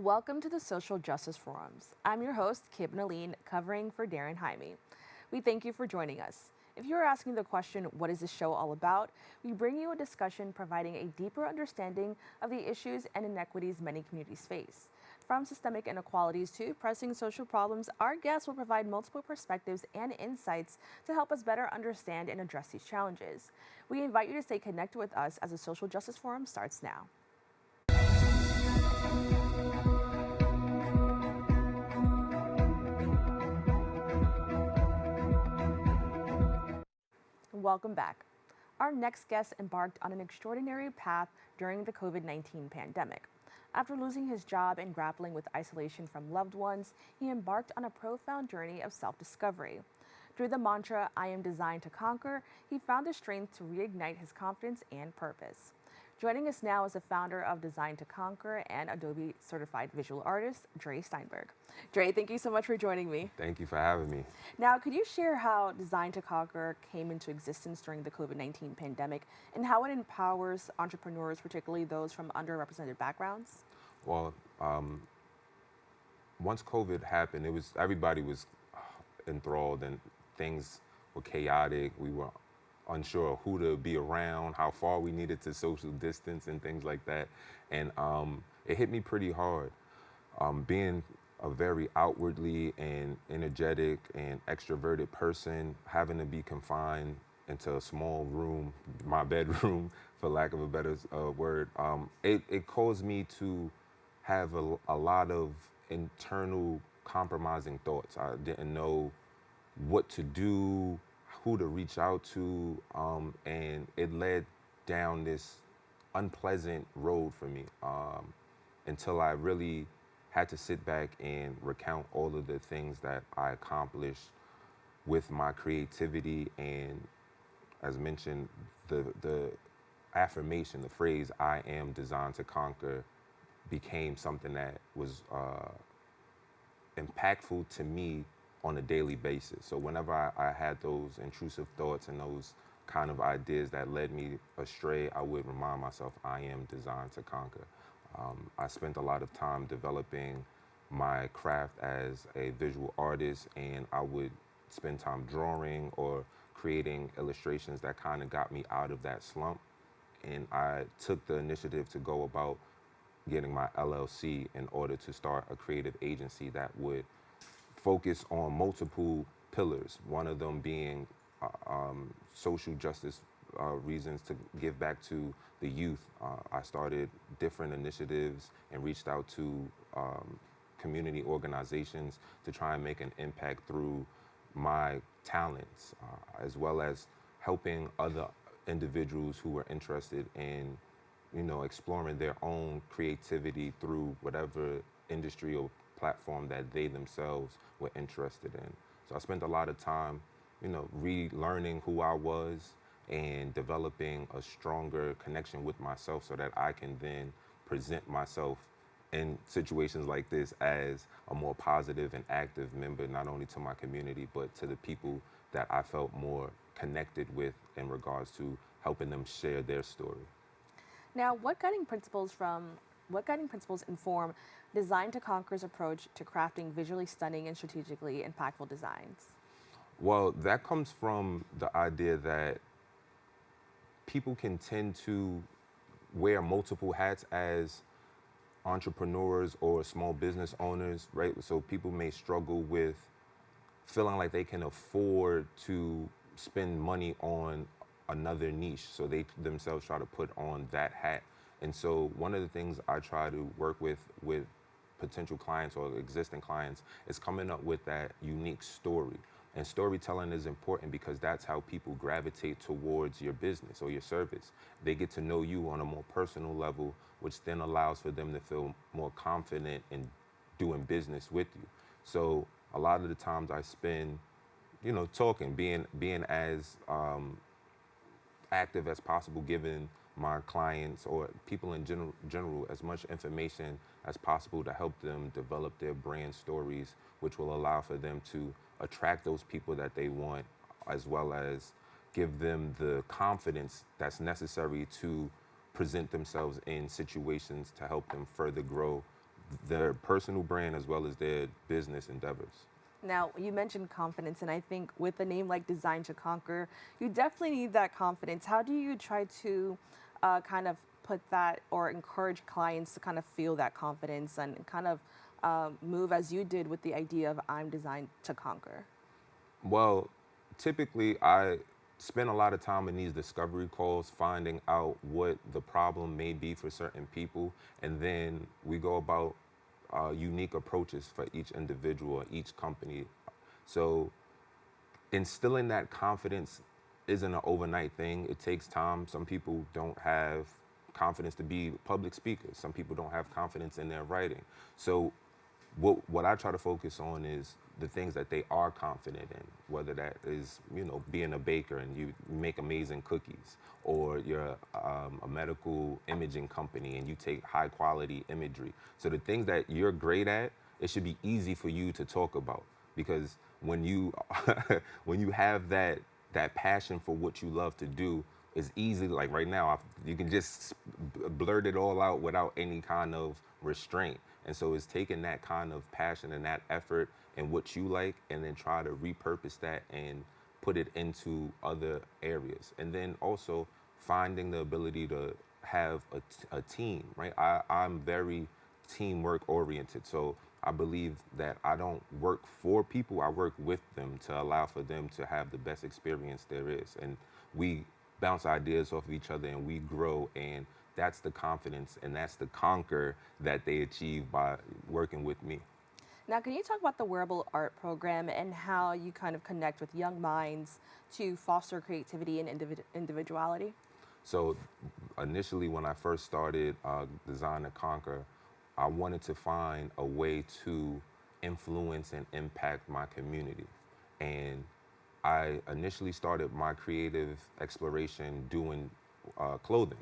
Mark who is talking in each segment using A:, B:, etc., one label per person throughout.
A: Welcome to the Social Justice Forums. I'm your host, Kibin Alleyne, covering for Darren Jaime. We thank you for joining us. If you are asking the question, what is this show all about? We bring you a discussion providing a deeper understanding of the issues and inequities many communities face. From systemic inequalities to pressing social problems, our guests will provide multiple perspectives and insights to help us better understand and address these challenges. We invite you to stay connected with us as the Social Justice Forum starts now. Welcome back. Our next guest embarked on an extraordinary path during the COVID-19 pandemic. After losing his job and grappling with isolation from loved ones, he embarked on a profound journey of self-discovery. Through the mantra, "I am designed to conquer," he found the strength to reignite his confidence and purpose. Joining us now is the founder of Design to Conquer and Adobe certified visual artist, Steinberg. Thank you so much for joining me.
B: Thank you for having me.
A: Now, could you share how Design to Conquer came into existence during the COVID-19 pandemic and how it empowers entrepreneurs, particularly those from underrepresented backgrounds?
B: Well, once COVID happened, everybody was enthralled and things were chaotic. We were unsure of who to be around, how far we needed to social distance and things like that. And it hit me pretty hard. Being a very outwardly and energetic and extroverted person, having to be confined into a small room, my bedroom, for lack of a better word, it caused me to have a lot of internal compromising thoughts. I didn't know what to do, who to reach out to, and it led down this unpleasant road for me until I really had to sit back and recount all of the things that I accomplished with my creativity. And as mentioned, the affirmation, the phrase, "I am designed to conquer," became something that was impactful to me on a daily basis. So whenever I had those intrusive thoughts and those kind of ideas that led me astray, I would remind myself, I am designed to conquer. I spent a lot of time developing my craft as a visual artist, and I would spend time drawing or creating illustrations that kind of got me out of that slump. And I took the initiative to go about getting my LLC in order to start a creative agency that would focus on multiple pillars, one of them being social justice reasons to give back to the youth. I started different initiatives and reached out to community organizations to try and make an impact through my talents, as well as helping other individuals who were interested in, exploring their own creativity through whatever industry or platform that they themselves were interested in. So I spent a lot of time, relearning who I was and developing a stronger connection with myself so that I can then present myself in situations like this as a more positive and active member, not only to my community, but to the people that I felt more connected with in regards to helping them share their story.
A: Now, what guiding principles inform Design to Conquer's approach to crafting visually stunning and strategically impactful designs?
B: Well, that comes from the idea that people can tend to wear multiple hats as entrepreneurs or small business owners, right? So people may struggle with feeling like they can afford to spend money on another niche. So they themselves try to put on that hat. And so one of the things I try to work with potential clients or existing clients is coming up with that unique story. And storytelling is important because that's how people gravitate towards your business or your service. They get to know you on a more personal level, which then allows for them to feel more confident in doing business with you. So a lot of the times I spend, talking, being as active as possible, giving my clients or people in general as much information as possible to help them develop their brand stories, which will allow for them to attract those people that they want, as well as give them the confidence that's necessary to present themselves in situations to help them further grow their personal brand as well as their business endeavors.
A: Now, you mentioned confidence, and I think with a name like Design to Conquer, you definitely need that confidence. How do you try to kind of put that or encourage clients to kind of feel that confidence and kind of move as you did with the idea of I'm designed to conquer?
B: Well, typically I spend a lot of time in these discovery calls finding out what the problem may be for certain people, and then we go about unique approaches for each individual, each company. So instilling that confidence isn't an overnight thing. It takes time. Some people don't have confidence to be public speakers. Some people don't have confidence in their writing. So what I try to focus on is the things that they are confident in, whether that is, being a baker and you make amazing cookies, or you're a medical imaging company and you take high quality imagery. So the things that you're great at, it should be easy for you to talk about, because when you when you have that passion for what you love to do, it's easy. Like right now, you can just blurt it all out without any kind of restraint. And so it's taking that kind of passion and that effort and what you like, and then try to repurpose that and put it into other areas. And then also finding the ability to have a team, right? I'm very teamwork oriented. So I believe that I don't work for people, I work with them to allow for them to have the best experience there is. And we bounce ideas off of each other and we grow, and that's the confidence and that's the conquer that they achieve by working with me.
A: Now, can you talk about the wearable art program and how you kind of connect with young minds to foster creativity and individuality?
B: So initially when I first started Design to Conquer, I wanted to find a way to influence and impact my community. And I initially started my creative exploration doing clothing.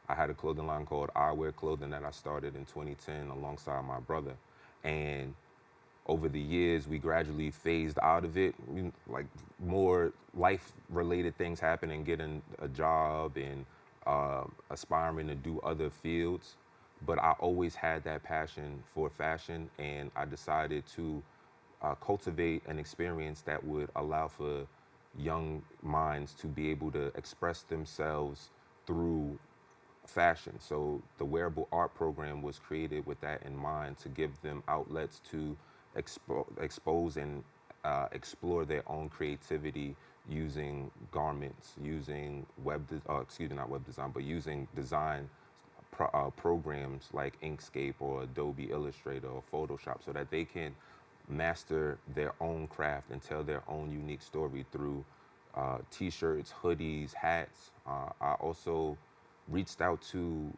B: I had a clothing line called I Wear Clothing that I started in 2010 alongside my brother. And over the years, we gradually phased out of it. Like more life-related things happening, getting a job and aspiring to do other fields. But I always had that passion for fashion, and I decided to cultivate an experience that would allow for young minds to be able to express themselves through fashion. So the wearable art program was created with that in mind, to give them outlets to expose and explore their own creativity using garments, using not web design, but using design programs like Inkscape or Adobe Illustrator or Photoshop, so that they can master their own craft and tell their own unique story through t-shirts, hoodies, hats. I also reached out to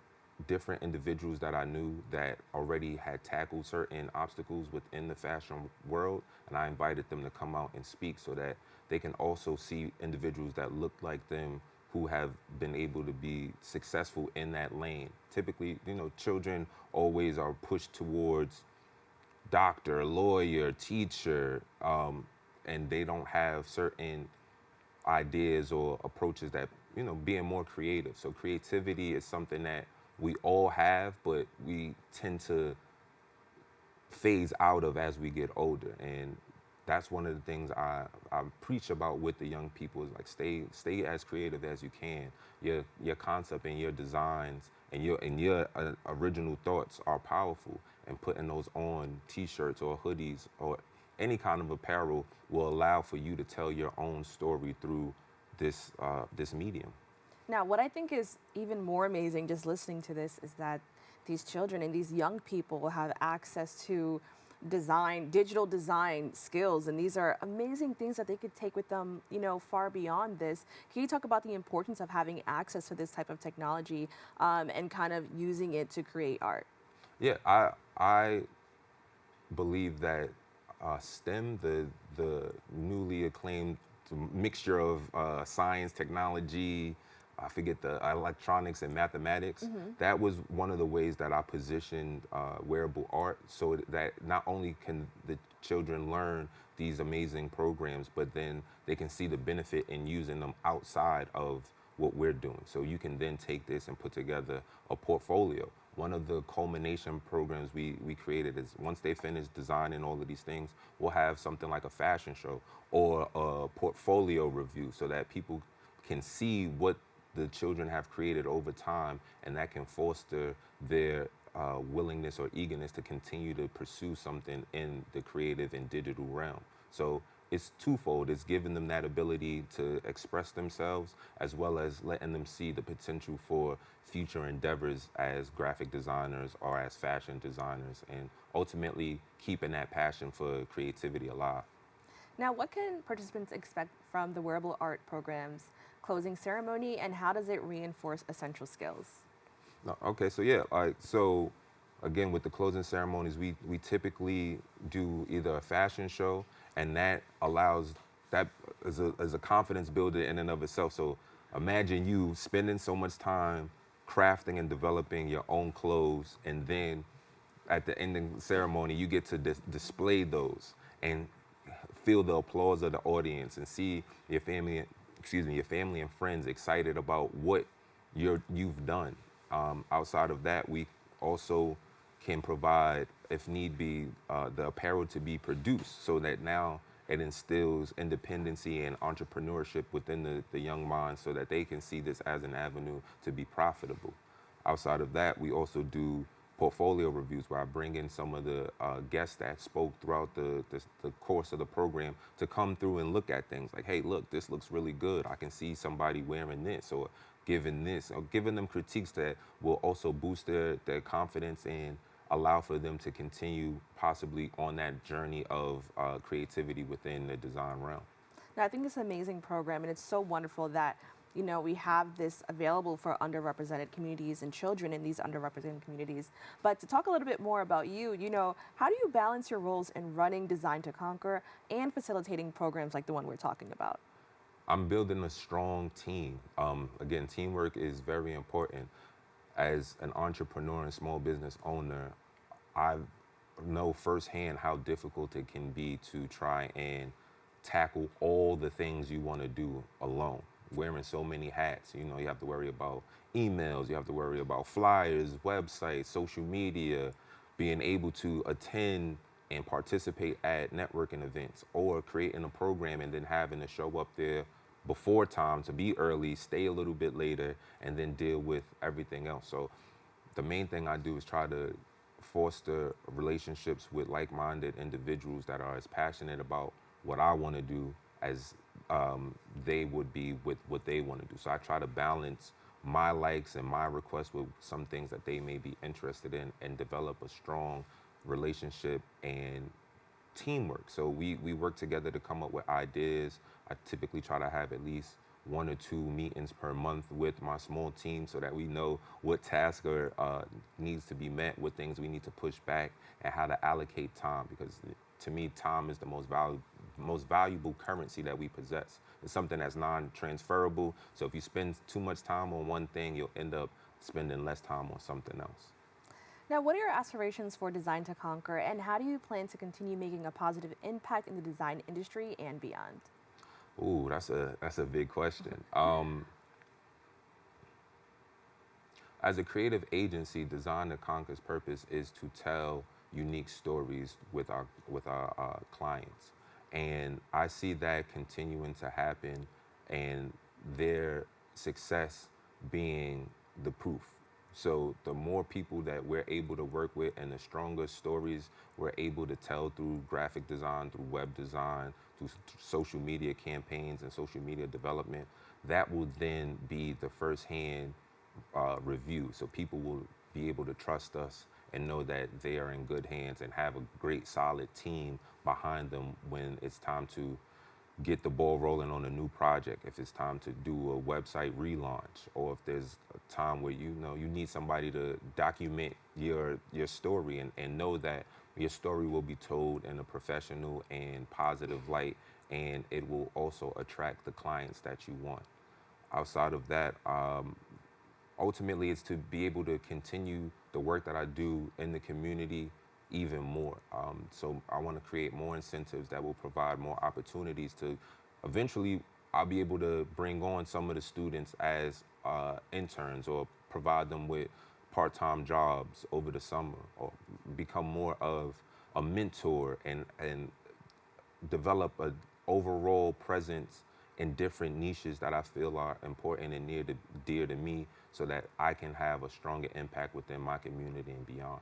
B: different individuals that I knew that already had tackled certain obstacles within the fashion world, and I invited them to come out and speak so that they can also see individuals that look like them who have been able to be successful in that lane. Typically, children always are pushed towards doctor, lawyer, teacher, and they don't have certain ideas or approaches that, being more creative. So creativity is something that we all have, but we tend to phase out of as we get older. And that's one of the things I preach about with the young people, is like stay as creative as you can. Your concept and your designs and your original thoughts are powerful, and putting those on t-shirts or hoodies or any kind of apparel will allow for you to tell your own story through this medium.
A: Now, what I think is even more amazing just listening to this is that these children and these young people have access to digital design skills, and these are amazing things that they could take with them, far beyond this. Can you talk about the importance of having access to this type of technology and kind of using it to create art?
B: Yeah, I believe that STEM, the newly acclaimed mixture of science, technology, I forget the electronics and mathematics. That was one of the ways that I positioned wearable art, so that not only can the children learn these amazing programs, but then they can see the benefit in using them outside of what we're doing. So you can then take this and put together a portfolio one of the culmination programs we created is once they finish designing all of these things, we'll have something like a fashion show or a portfolio review so that people can see what the children have created over time, and that can foster their willingness or eagerness to continue to pursue something in the creative and digital realm. So it's twofold. It's giving them that ability to express themselves, as well as letting them see the potential for future endeavors as graphic designers or as fashion designers, and ultimately keeping that passion for creativity alive.
A: Now, what can participants expect from the wearable art program's closing ceremony, and how does it reinforce essential skills?
B: No, okay, so yeah, so again, with the closing ceremonies, we typically do either a fashion show, and that allows that as a confidence builder in and of itself. So imagine you spending so much time crafting and developing your own clothes, and then at the ending ceremony, you get to display those and feel the applause of the audience and see your family, your family and friends excited about what you've done. Outside of that, we also can provide, if need be, the apparel to be produced so that now it instills independency and entrepreneurship within the young minds so that they can see this as an avenue to be profitable. Outside of that, we also do portfolio reviews where I bring in some of the guests that spoke throughout the course of the program to come through and look at things like, hey, look, this looks really good. I can see somebody wearing this or giving this, or giving them critiques that will also boost their confidence and allow for them to continue possibly on that journey of creativity within the design realm.
A: Now, I think it's an amazing program, and it's so wonderful that we have this available for underrepresented communities and children in these underrepresented communities. But to talk a little bit more about you, how do you balance your roles in running Design to Conquer and facilitating programs like the one we're talking about?
B: I'm building a strong team. Again, teamwork is very important. As an entrepreneur and small business owner, I know firsthand how difficult it can be to try and tackle all the things you want to do alone, wearing so many hats. You have to worry about emails, you have to worry about flyers, websites, social media, being able to attend and participate at networking events, or creating a program and then having to show up there before time to be early, stay a little bit later, and then deal with everything else. So the main thing I do is try to foster relationships with like-minded individuals that are as passionate about what I want to do as they would be with what they want to do. So I try to balance my likes and my requests with some things that they may be interested in, and develop a strong relationship and teamwork. So we work together to come up with ideas. I typically try to have at least 1 or 2 meetings per month with my small team so that we know what task needs to be met, what things we need to push back, and how to allocate time. Because to me, time is the most valuable currency that we possess. It's something that's non-transferable. So if you spend too much time on one thing, you'll end up spending less time on something else.
A: Now, what are your aspirations for Design to Conquer, and how do you plan to continue making a positive impact in the design industry and beyond?
B: Ooh, that's a big question. As a creative agency, Design to Conquer's purpose is to tell unique stories with our clients, and I see that continuing to happen, and their success being the proof. So the more people that we're able to work with, and the stronger stories we're able to tell through graphic design, through web design, through social media campaigns and social media development, that will then be the firsthand review. So people will be able to trust us and know that they are in good hands and have a great solid team behind them when it's time to get the ball rolling on a new project, if it's time to do a website relaunch, or if there's a time where you need somebody to document your story, and know that your story will be told in a professional and positive light, and it will also attract the clients that you want. Outside of that, ultimately it's to be able to continue the work that I do in the community even more. So I want to create more incentives that will provide more opportunities to eventually I'll be able to bring on some of the students as interns, or provide them with part-time jobs over the summer, or become more of a mentor and develop a overall presence in different niches that I feel are important and dear to me, so that I can have a stronger impact within my community and beyond.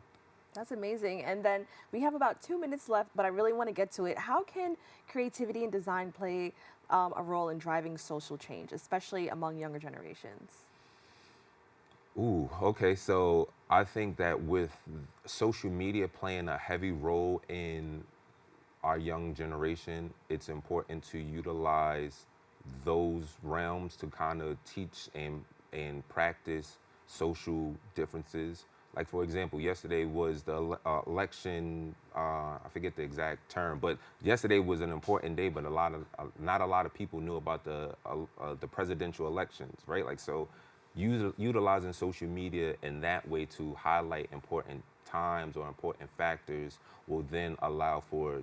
A: That's amazing. And then we have about 2 minutes left, but I really want to get to it. How can creativity and design play a role in driving social change, especially among younger generations?
B: Ooh, okay. So I think that with social media playing a heavy role in our young generation, it's important to utilize those realms to kind of teach and practice social differences. Like, for example, yesterday was the election. I forget the exact term, but yesterday was an important day. But not a lot of people knew about the presidential elections, right? Like, so, utilizing social media in that way to highlight important times or important factors will then allow for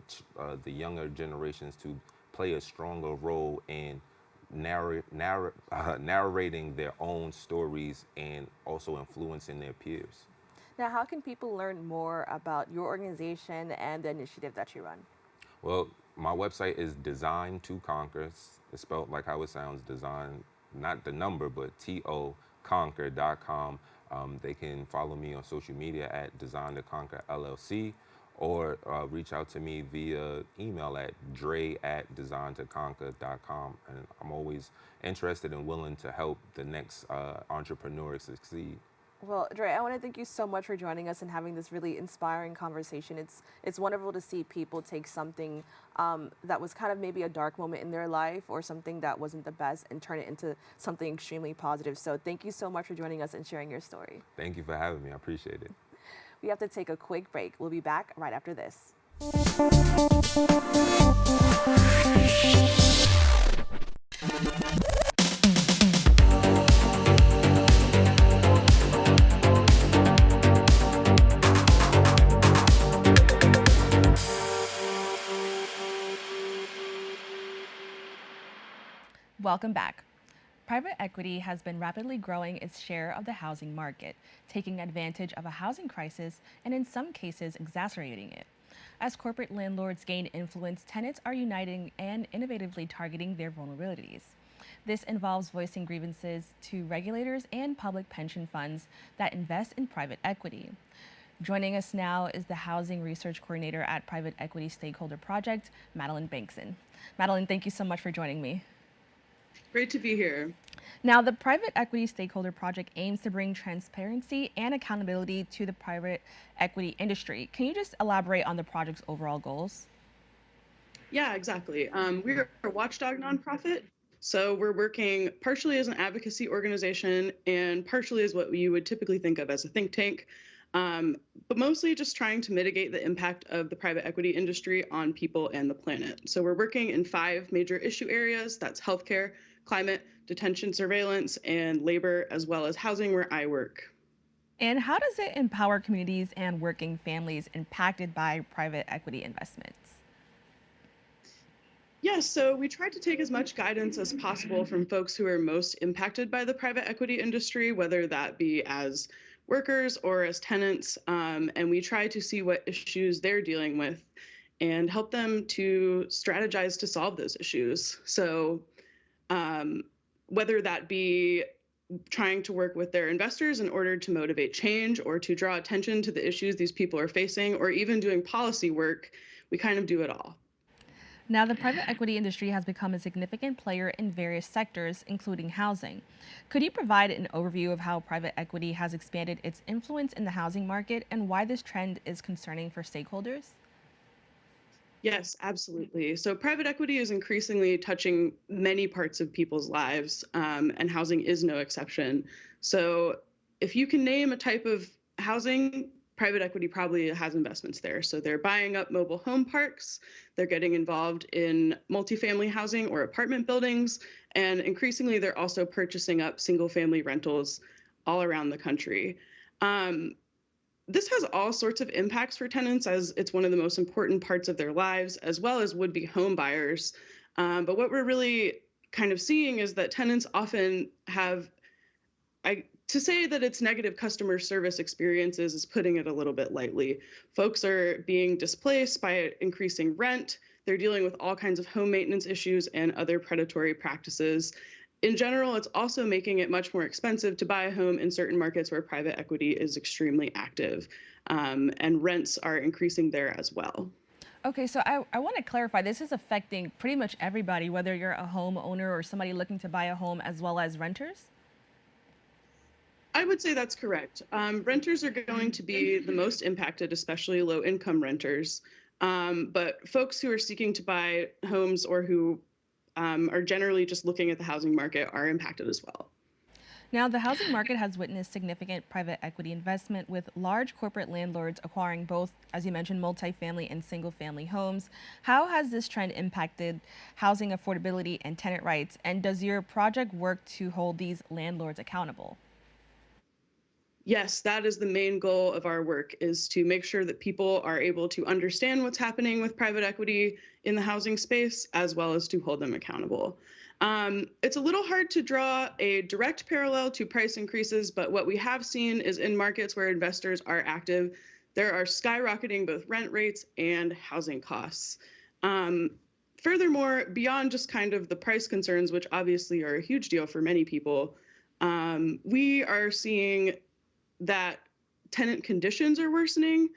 B: the younger generations to play a stronger role in narrating their own stories and also influencing their peers.
A: Now, how can people learn more about your organization and the initiative that you run?
B: Well, my website is Design to Conquer. It's spelled like how it sounds, design, not the number, but toconquer.com. They can follow me on social media at Design to Conquer LLC, or reach out to me via email at dre@designtoconquer.com. And I'm always interested and willing to help the next entrepreneur succeed.
A: Well, Dre, I want to thank you so much for joining us and having this really inspiring conversation. It's wonderful to see people take something that was kind of maybe a dark moment in their life or something that wasn't the best and turn it into something extremely positive. So thank you so much for joining us and sharing your story.
B: Thank you for having me. I appreciate it.
A: We have to take a quick break. We'll be back right after this. Welcome back. Private equity has been rapidly growing its share of the housing market, taking advantage of a housing crisis and in some cases exacerbating it. As corporate landlords gain influence, tenants are uniting and innovatively targeting their vulnerabilities. This involves voicing grievances to regulators and public pension funds that invest in private equity. Joining us now is the Housing Research Coordinator at Private Equity Stakeholder Project, Madeline Bankson. Madeline, thank you so much for joining me.
C: Great to be here.
A: Now, the Private Equity Stakeholder Project aims to bring transparency and accountability to the private equity industry. Can you just elaborate on the project's overall goals?
C: Yeah, exactly. We're a watchdog nonprofit, so we're working partially as an advocacy organization and partially as what you would typically think of as a think tank, but mostly just trying to mitigate the impact of the private equity industry on people and the planet. So we're working in 5 major issue areas. That's healthcare, climate, detention surveillance, and labor, as well as housing, where I work.
A: And how does it empower communities and working families impacted by private equity investments?
C: Yeah, so we tried to take as much guidance as possible from folks who are most impacted by the private equity industry, whether that be as workers or as tenants, and we try to see what issues they're dealing with and help them to strategize to solve those issues. So whether that be trying to work with their investors in order to motivate change or to draw attention to the issues these people are facing, or even doing policy work, we kind of do it all.
A: Now, the private equity industry has become a significant player in various sectors, including housing. Could you provide an overview of how private equity has expanded its influence in the housing market and why this trend is concerning for stakeholders?
C: Yes, absolutely. So private equity is increasingly touching many parts of people's lives, and housing is no exception. So if you can name a type of housing, private equity probably has investments there. So they're buying up mobile home parks, they're getting involved in multifamily housing or apartment buildings, and increasingly they're also purchasing up single family rentals all around the country. This has all sorts of impacts for tenants, as it's one of the most important parts of their lives, as well as would-be home buyers. But what we're really kind of seeing is that tenants often have to say that it's negative customer service experiences is putting it a little bit lightly. Folks are being displaced by increasing rent. They're dealing with all kinds of home maintenance issues and other predatory practices. In general, it's also making it much more expensive to buy a home in certain markets where private equity is extremely active, and rents are increasing there as well.
A: Okay, so I want to clarify, this is affecting pretty much everybody, whether you're a homeowner or somebody looking to buy a home, as well as renters?
C: I would say that's correct. Renters are going to be the most impacted, especially low-income renters. But folks who are seeking to buy homes or who are generally just looking at the housing market are impacted as well.
A: Now, the housing market has witnessed significant private equity investment, with large corporate landlords acquiring both, as you mentioned, multifamily and single family homes. How has this trend impacted housing affordability and tenant rights? And does your project work to hold these landlords accountable?
C: Yes, that is the main goal of our work, is to make sure that people are able to understand what's happening with private equity in the housing space, as well as to hold them accountable. It's a little hard to draw a direct parallel to price increases, but what we have seen is in markets where investors are active, there are skyrocketing both rent rates and housing costs. Furthermore, beyond just kind of the price concerns, which obviously are a huge deal for many people, we are seeing that tenant conditions are worsening.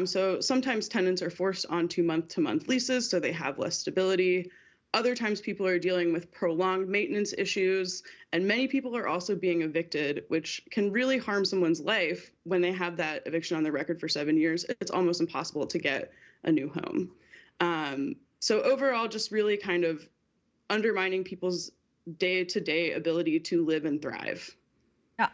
C: So sometimes tenants are forced onto month-to-month leases, so they have less stability. Other times people are dealing with prolonged maintenance issues, and many people are also being evicted, which can really harm someone's life when they have that eviction on their record for 7 years. It's almost impossible to get a new home. So overall, just really kind of undermining people's day-to-day ability to live and thrive.
A: Yeah,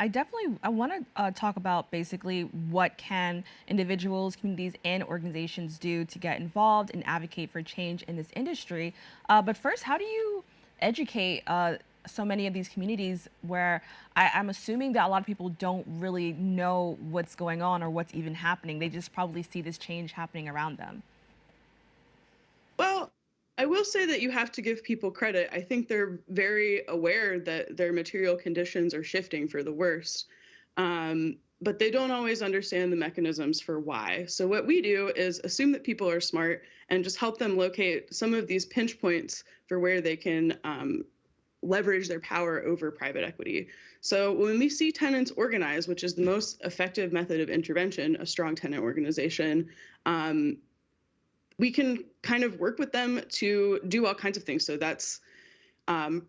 A: I want to talk about basically what can individuals, communities, and organizations do to get involved and advocate for change in this industry. But first, how do you educate so many of these communities where I'm assuming that a lot of people don't really know what's going on or what's even happening? They just probably see this change happening around them.
C: Well, I will say that you have to give people credit. I think they're very aware that their material conditions are shifting for the worse, but they don't always understand the mechanisms for why. So what we do is assume that people are smart and just help them locate some of these pinch points for where they can leverage their power over private equity. So when we see tenants organize, which is the most effective method of intervention, a strong tenant organization, we can kind of work with them to do all kinds of things. So that's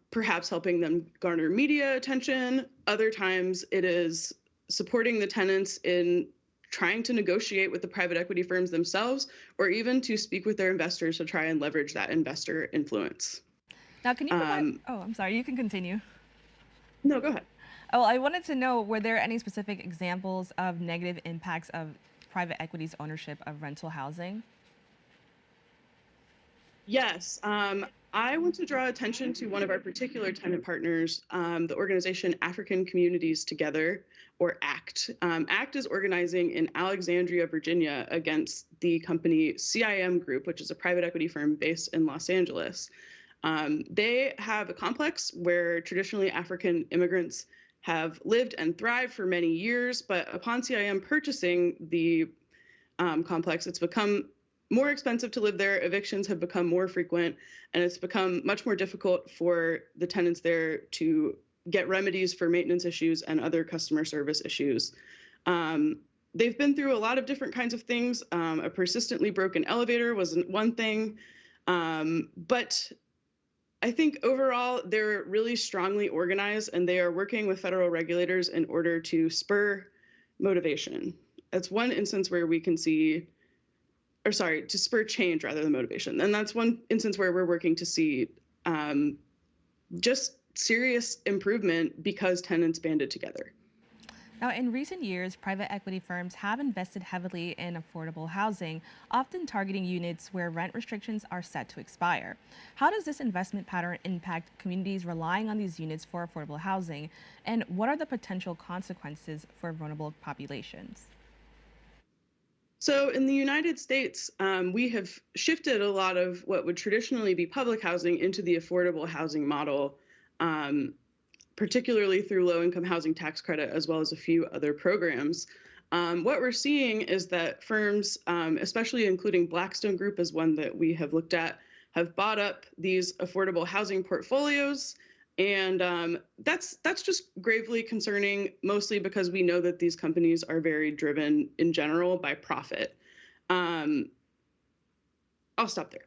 C: perhaps helping them garner media attention. Other times it is supporting the tenants in trying to negotiate with the private equity firms themselves, or even to speak with their investors to try and leverage that investor influence.
A: Now, can you provide? Oh, I'm sorry. You can continue.
C: No, go ahead.
A: Oh, I wanted to know, were there any specific examples of negative impacts of private equity's ownership of rental housing?
C: Yes, I want to draw attention to one of our particular tenant partners, the organization African Communities Together, or ACT. ACT is organizing in Alexandria, Virginia, against the company CIM Group, which is a private equity firm based in Los Angeles. They have a complex where traditionally African immigrants have lived and thrived for many years, but upon CIM purchasing the complex, it's become more expensive to live there. Evictions have become more frequent, and it's become much more difficult for the tenants there to get remedies for maintenance issues and other customer service issues. They've been through a lot of different kinds of things. A persistently broken elevator was one thing, but I think overall they're really strongly organized, and they are working with federal regulators in order to spur motivation. That's one instance where we can see, or sorry, to spur change rather than motivation. And that's one instance where we're working to see just serious improvement because tenants banded together.
A: Now, in recent years, private equity firms have invested heavily in affordable housing, often targeting units where rent restrictions are set to expire. How does this investment pattern impact communities relying on these units for affordable housing, and what are the potential consequences for vulnerable populations?
C: So in the United States, we have shifted a lot of what would traditionally be public housing into the affordable housing model. particularly through low-income housing tax credit, as well as a few other programs. What we're seeing is that firms, especially including Blackstone Group is one that we have looked at, have bought up these affordable housing portfolios. And that's just gravely concerning, mostly because we know that these companies are very driven in general by profit. I'll stop there.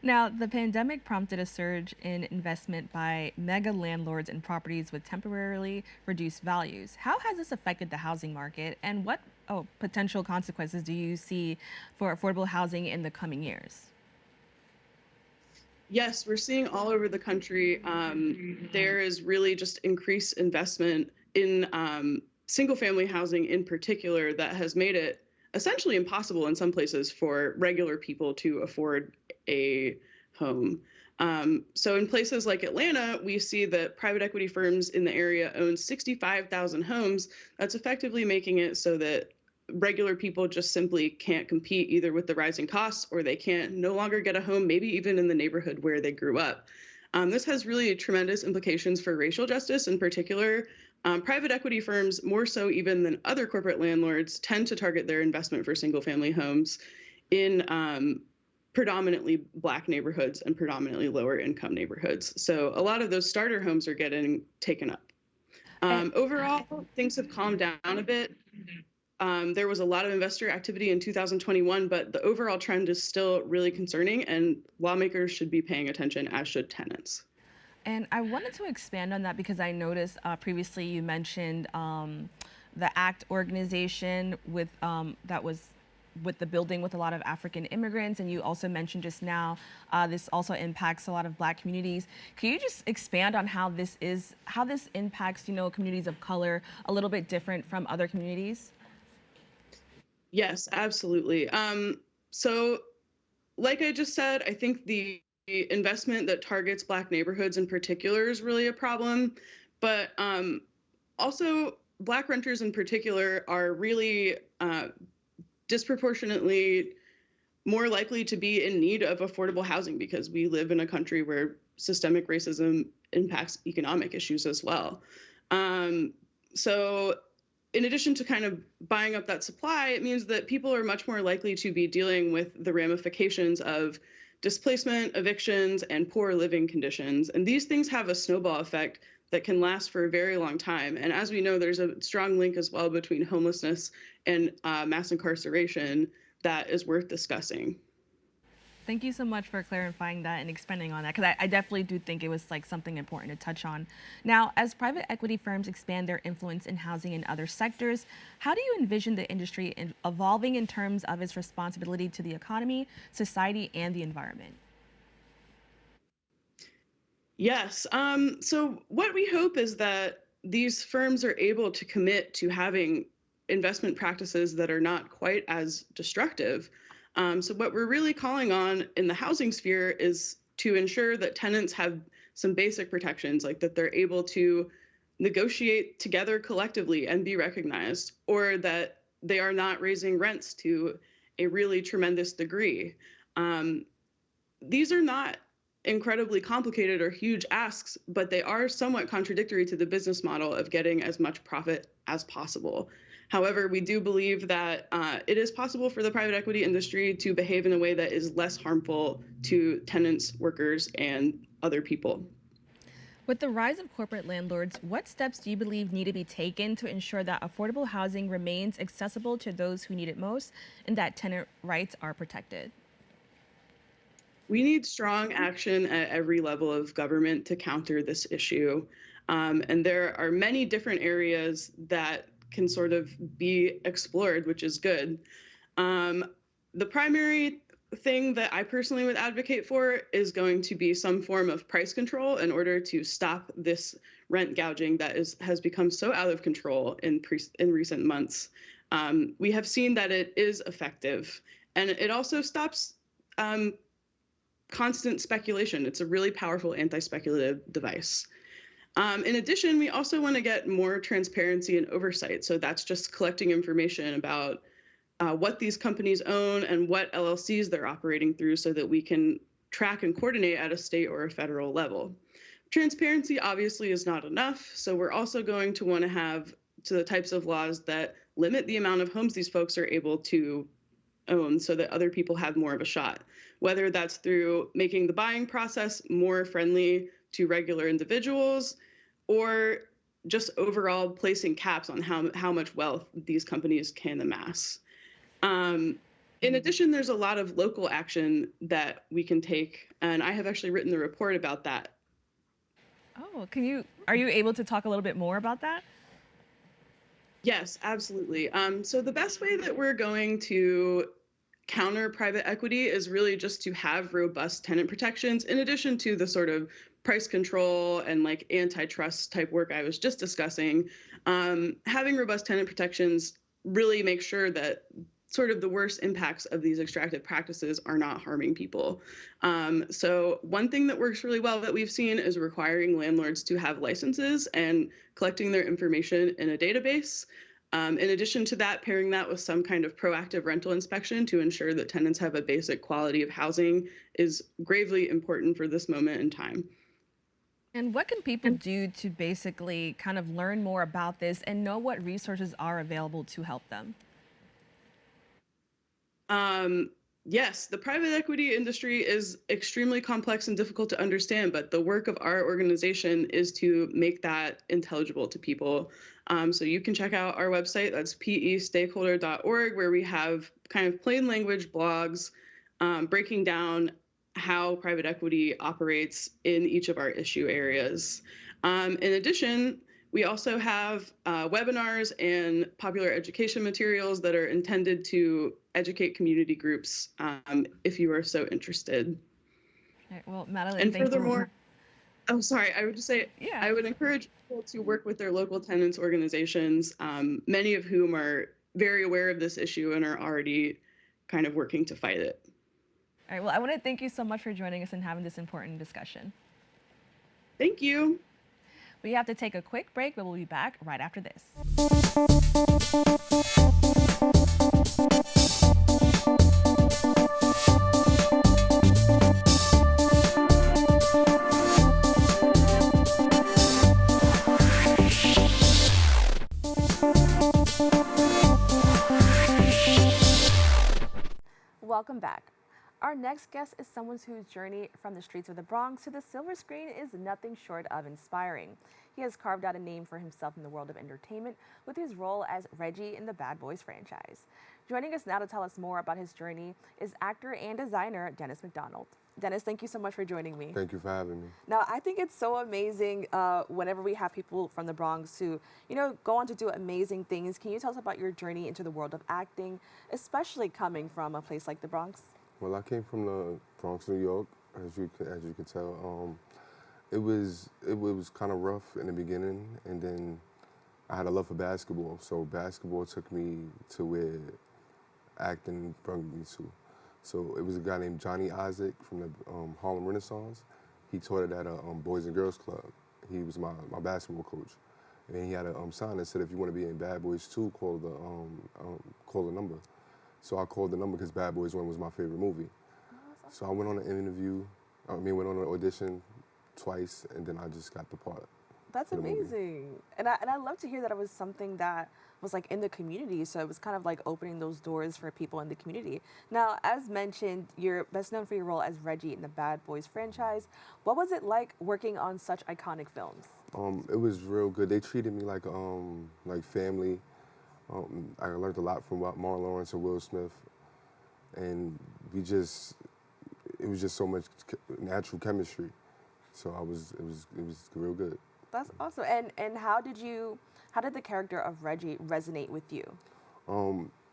A: Now, the pandemic prompted a surge in investment by mega landlords in properties with temporarily reduced values. How has this affected the housing market, and what potential consequences do you see for affordable housing in the coming years?
C: Yes, we're seeing all over the country, there is really just increased investment in single-family housing in particular that has made it essentially impossible in some places for regular people to afford a home. So in places like Atlanta, we see that private equity firms in the area own 65,000 homes. That's effectively making it so that regular people just simply can't compete either with the rising costs, or they can't no longer get a home, maybe even in the neighborhood where they grew up. This has really tremendous implications for racial justice in particular. Private equity firms, more so even than other corporate landlords, tend to target their investment for single-family homes in predominantly Black neighborhoods and predominantly lower-income neighborhoods. So a lot of those starter homes are getting taken up. Overall, things have calmed down a bit. There was a lot of investor activity in 2021, but the overall trend is still really concerning, and lawmakers should be paying attention, as should tenants.
A: And I wanted to expand on that because I noticed previously you mentioned the ACT organization with that was with the building with a lot of African immigrants, and you also mentioned just now this also impacts a lot of Black communities. Can you just expand on how this impacts communities of color a little bit different from other communities?
C: Yes, absolutely. So like I just said, I think the investment that targets Black neighborhoods in particular is really a problem. But also, Black renters in particular are really disproportionately more likely to be in need of affordable housing because we live in a country where systemic racism impacts economic issues as well. So in addition to kind of buying up that supply, it means that people are much more likely to be dealing with the ramifications of displacement, evictions, and poor living conditions. And these things have a snowball effect that can last for a very long time. And as we know, there's a strong link as well between homelessness and mass incarceration that is worth discussing.
A: Thank you so much for clarifying that and expanding on that, because I definitely do think it was like something important to touch on. Now, as private equity firms expand their influence in housing in other sectors, how do you envision the industry evolving in terms of its responsibility to the economy, society, and the environment?
C: Yes. So what we hope is that these firms are able to commit to having investment practices that are not quite as destructive. So what we're really calling on in the housing sphere is to ensure that tenants have some basic protections, like that they're able to negotiate together collectively and be recognized, or that they are not raising rents to a really tremendous degree. These are not incredibly complicated or huge asks, but they are somewhat contradictory to the business model of getting as much profit as possible. However, we do believe that it is possible for the private equity industry to behave in a way that is less harmful to tenants, workers, and other people.
A: With the rise of corporate landlords, what steps do you believe need to be taken to ensure that affordable housing remains accessible to those who need it most and that tenant rights are protected?
C: We need strong action at every level of government to counter this issue. And there are many different areas that can sort of be explored, which is good. The primary thing that I personally would advocate for is going to be some form of price control in order to stop this rent gouging that has become so out of control in recent months. We have seen that it is effective, and it also stops constant speculation. It's a really powerful anti-speculative device. In addition, we also want to get more transparency and oversight. So that's just collecting information about what these companies own and what LLCs they're operating through so that we can track and coordinate at a state or a federal level. Transparency obviously is not enough, so we're also going to want to have to the types of laws that limit the amount of homes these folks are able to own so that other people have more of a shot, whether that's through making the buying process more friendly to regular individuals or just overall placing caps on how much wealth these companies can amass. In addition, there's a lot of local action that we can take, and I have actually written the report about that.
A: Oh, are you able to talk a little bit more about that?
C: Yes, absolutely. So the best way that we're going to counter private equity is really just to have robust tenant protections, in addition to the sort of price control and like antitrust type work I was just discussing. Having robust tenant protections really make sure that sort of the worst impacts of these extractive practices are not harming people. So one thing that works really well that we've seen is requiring landlords to have licenses and collecting their information in a database. In addition to that, pairing that with some kind of proactive rental inspection to ensure that tenants have a basic quality of housing is gravely important for this moment in time.
A: And what can people do to basically kind of learn more about this and know what resources are available to help them?
C: Yes, the private equity industry is extremely complex and difficult to understand, but the work of our organization is to make that intelligible to people. So you can check out our website, that's pestakeholder.org, where we have kind of plain language blogs breaking down how private equity operates in each of our issue areas. In addition, we also have webinars and popular education materials that are intended to educate community groups if you are so interested.
A: Right, well, Madeline,
C: And
A: thank
C: furthermore,
A: you.
C: oh, sorry, I would just say,
A: Yeah.
C: I would encourage people to work with their local tenants organizations, many of whom are very aware of this issue and are already kind of working to fight it.
A: All right, well, I want to thank you so much for joining us and having this important discussion.
C: Thank you.
A: We have to take a quick break, but we'll be back right after this. Welcome back. Our next guest is someone whose journey from the streets of the Bronx to the silver screen is nothing short of inspiring. He has carved out a name for himself in the world of entertainment with his role as Reggie in the Bad Boys franchise. Joining us now to tell us more about his journey is actor and designer Dennis McDonald. Dennis, thank you so much for joining me.
B: Thank you for having me.
A: Now, I think it's so amazing whenever we have people from the Bronx who, go on to do amazing things. Can you tell us about your journey into the world of acting, especially coming from a place like the Bronx?
D: Well, I came from the Bronx, New York, as you can tell. It was kind of rough in the beginning, and then I had a love for basketball. So basketball took me to where acting brought me to. So it was a guy named Johnny Isaac from the Harlem Renaissance. He taught it at a Boys and Girls Club. He was my basketball coach, and then he had a sign that said, "If you want to be in Bad Boys 2, call the number." So I called the number because Bad Boys 1 was my favorite movie. So I went on went on an audition twice, and then I just got the part.
A: That's amazing. And I love to hear that it was something that was like in the community. So it was kind of like opening those doors for people in the community. Now, as mentioned, you're best known for your role as Reggie in the Bad Boys franchise. What was it like working on such iconic films?
D: It was real good. They treated me like family. I learned a lot from Martin Lawrence and Will Smith, and it was just so much natural chemistry. So it was real good.
A: That's awesome. And how did the character of Reggie resonate with you?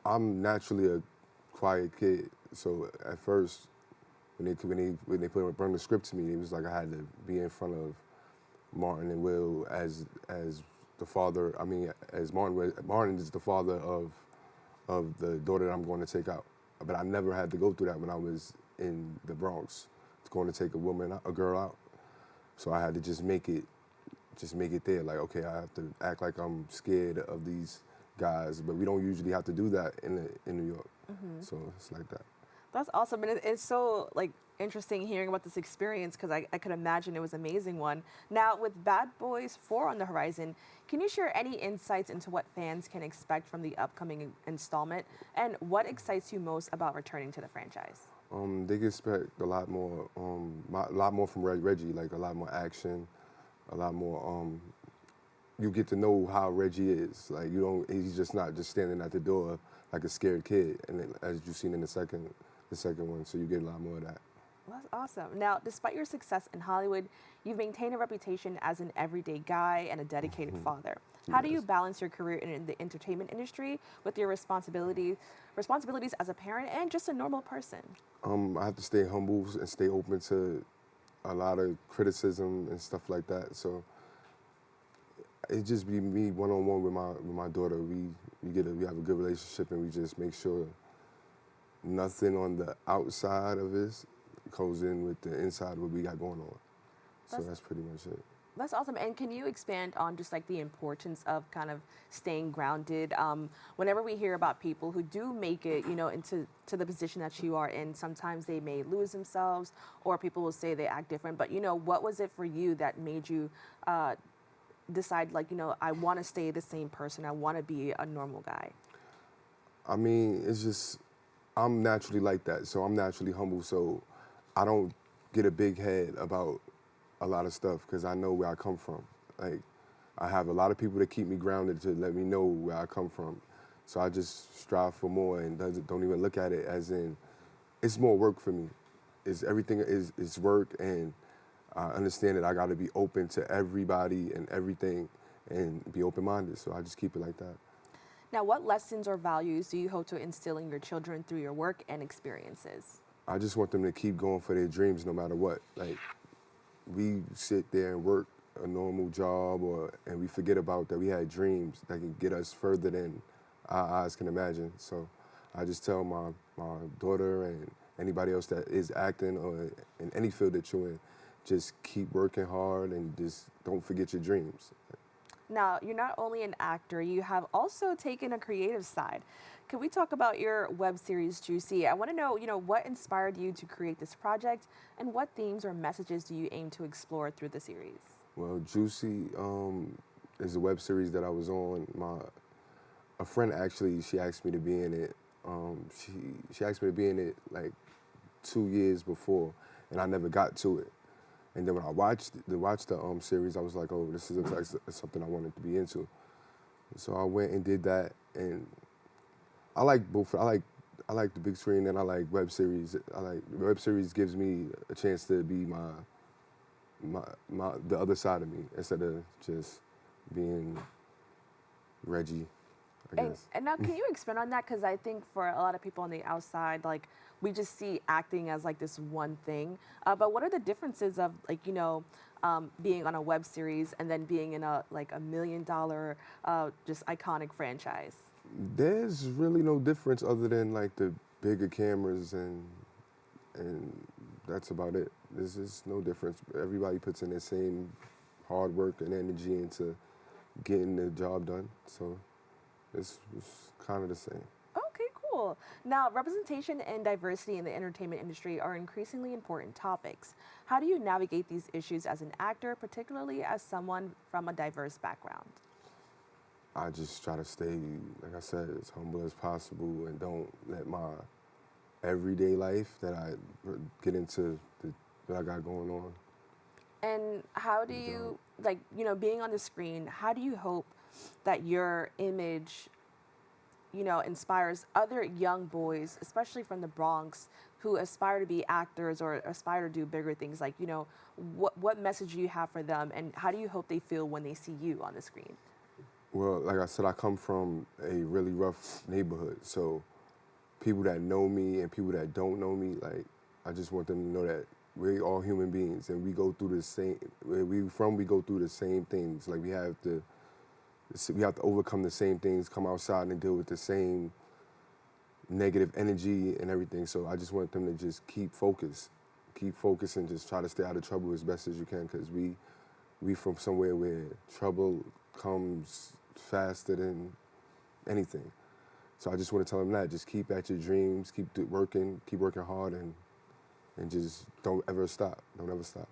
D: I'm naturally a quiet kid, so at first when they brought the script to me, it was like I had to be in front of Martin and Will as the father. I mean, as Martin is the father of the daughter that I'm going to take out. But I never had to go through that when I was in the Bronx, going to take a girl out. So I had to just make it there. Like, okay, I have to act like I'm scared of these guys, but we don't usually have to do that in New York. Mm-hmm. So it's like that.
A: That's awesome, and it's so like interesting hearing about this experience because I could imagine it was an amazing one. Now, with Bad Boys 4 on the horizon, can you share any insights into what fans can expect from the upcoming installment, and what excites you most about returning to the franchise?
D: They can expect a lot more from Reggie, like a lot more action, a lot more. You get to know how Reggie is. Like you don't, he's just not just standing at the door like a scared kid. And then, as you've seen in the second one, so you get a lot more of that.
A: Well, that's awesome. Now, despite your success in Hollywood, you've maintained a reputation as an everyday guy and a dedicated father. How do you
D: Yes.
A: balance your career in the entertainment industry with your responsibilities as a parent and just a normal person?
D: I have to stay humble and stay open to a lot of criticism and stuff like that. So it just be me one on one with my daughter. We have a good relationship, and we just make sure nothing on the outside of this goes in with the inside of what we got going on. So
A: That's-
D: that's pretty much it.
A: That's awesome. And can you expand on just like the importance of kind of staying grounded? Whenever we hear about people who do make it, into the position that you are in, sometimes they may lose themselves, or people will say they act different. But what was it for you that made you decide, like, I want to stay the same person. I want to be a normal guy.
D: I mean, it's just I'm naturally like that. So I'm naturally humble. So I don't get a big head about a lot of stuff because I know where I come from. Like I have a lot of people that keep me grounded to let me know where I come from. So I just strive for more and don't even look at it as in it's more work for me. It's everything is work, and I understand that I got to be open to everybody and everything and be open-minded. So I just keep it like that.
A: Now, what lessons or values do you hope to instill in your children through your work and experiences?
D: I just want them to keep going for their dreams no matter what. Like we sit there and work a normal job and we forget about that we had dreams that can get us further than our eyes can imagine. So I just tell my daughter and anybody else that is acting or in any field that you're in, just keep working hard and just don't forget your dreams.
A: Now, you're not only an actor, you have also taken a creative side. Can we talk about your web series, Juicy? I want to know, what inspired you to create this project and what themes or messages do you aim to explore through the series?
D: Well, Juicy is a web series that I was on. A friend actually, she asked me to be in it. She asked me to be in it like 2 years before, and I never got to it. And then when I watched the series, I was like, oh, this looks like something I wanted to be into. So I went and did that, and I like both. I like the big screen, and I like web series. Web series gives me a chance to be the other side of me instead of just being Reggie, I guess.
A: And now, can you expand on that? Because I think for a lot of people on the outside, like, we just see acting as like this one thing. But what are the differences of like, being on a web series and then being in a $1 million just iconic franchise?
D: There's really no difference other than like the bigger cameras and that's about it. There's just no difference. Everybody puts in the same hard work and energy into getting the job done. So it's kind of the same.
A: Okay, cool. Now, representation and diversity in the entertainment industry are increasingly important topics. How do you navigate these issues as an actor, particularly as someone from a diverse background?
D: I just try to stay, like I said, as humble as possible and don't let my everyday life that I get into what I got going on.
A: And how do you, being on the screen, how do you hope that your image, inspires other young boys, especially from the Bronx, who aspire to be actors or aspire to do bigger things? Like, what message do you have for them, and how do you hope they feel when they see you on the screen?
D: Well, like I said, I come from a really rough neighborhood, so people that know me and people that don't know me, like, I just want them to know that we're all human beings and we go through the same, where we go through the same things. Like we have to overcome the same things, come outside and deal with the same negative energy and everything. So I just want them to just keep focused and just try to stay out of trouble as best as you can, because we from somewhere where trouble comes faster than anything. So I just want to tell them that, just keep at your dreams, working, keep working hard, and just don't ever stop. Don't ever stop.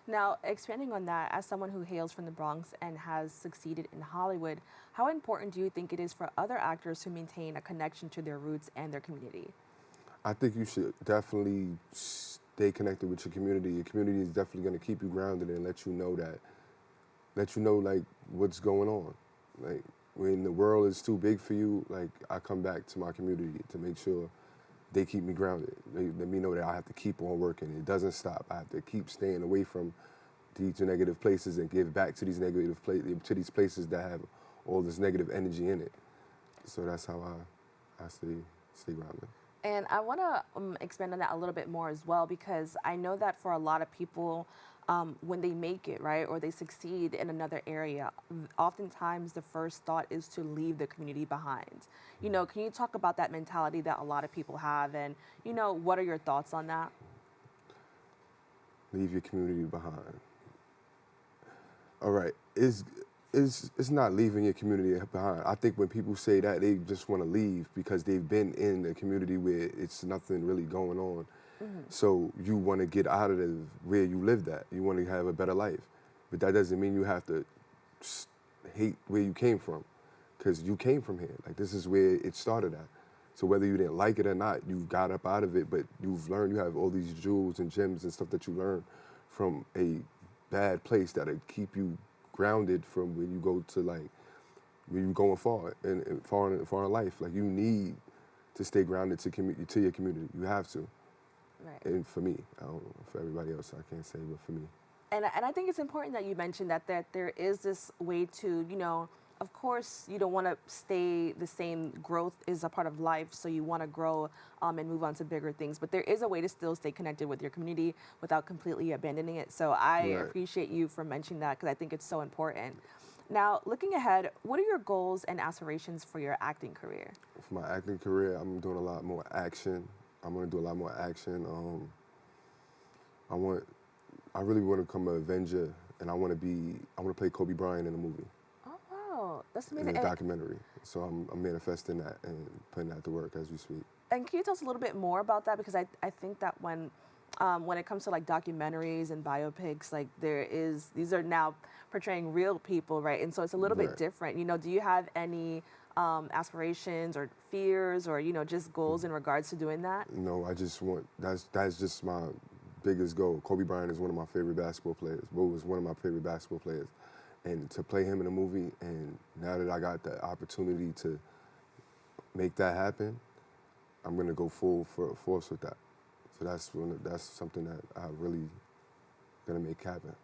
A: Now, expanding on that, as someone who hails from the Bronx and has succeeded in Hollywood, how important do you think it is for other actors to maintain a connection to their roots and their community?
D: I think you should definitely stay connected with your community. Your community is definitely going to keep you grounded and let you know like what's going on. Like when the world is too big for you, like I come back to my community to make sure they keep me grounded. They let me know that I have to keep on working. It doesn't stop. I have to keep staying away from these negative places and give back to these these places that have all this negative energy in it. So that's how I stay grounded.
A: And I want to expand on that a little bit more as well, because I know that for a lot of people, when they make it, right, or they succeed in another area, oftentimes the first thought is to leave the community behind. You know, can you talk about that mentality that a lot of people have, and, you know, what are your thoughts on that?
D: Leave your community behind. All right, it's not leaving your community behind. I think when people say that, they just want to leave because they've been in a community where it's nothing really going on. Mm-hmm. So you want to get out of where you lived at. You want to have a better life. But that doesn't mean you have to hate where you came from, because you came from here. Like, this is where it started at. So whether you didn't like it or not, you got up out of it, but you've learned, you have all these jewels and gems and stuff that you learned from a bad place that'll keep you grounded from when you go to, like, when you're going far and far in life. Like, you need to stay grounded to your community. You have to.
A: Right.
D: And for me, I don't know, for everybody else, I can't say, but for me.
A: And I think it's important that you mentioned that there is this way to, you know, of course, you don't want to stay the same. Growth is a part of life, so you want to grow and move on to bigger things. But there is a way to still stay connected with your community without completely abandoning it. So I appreciate you for mentioning that, because I think it's so important. Now, looking ahead, what are your goals and aspirations for your acting career?
D: For my acting career, I'm doing a lot more action. I'm going to do a lot more action. I really want to become an Avenger, and I want to play Kobe Bryant in a movie.
A: Oh, wow. That's amazing.
D: In a documentary. So I'm manifesting that and putting that to work as we speak.
A: And can you tell us a little bit more about that? Because I think that when it comes to like documentaries and biopics, like these are now portraying real people, right? And so it's a little bit different. You know, do you have any aspirations or fears or, you know, just goals in regards to doing that?
D: No, I just want, that's just my biggest goal. Kobe Bryant is one of my favorite basketball players. Bo was one of my favorite basketball players. And to play him in a movie, and now that I got the opportunity to make that happen, I'm going to go full force with that. So that's something that I really going to make happen.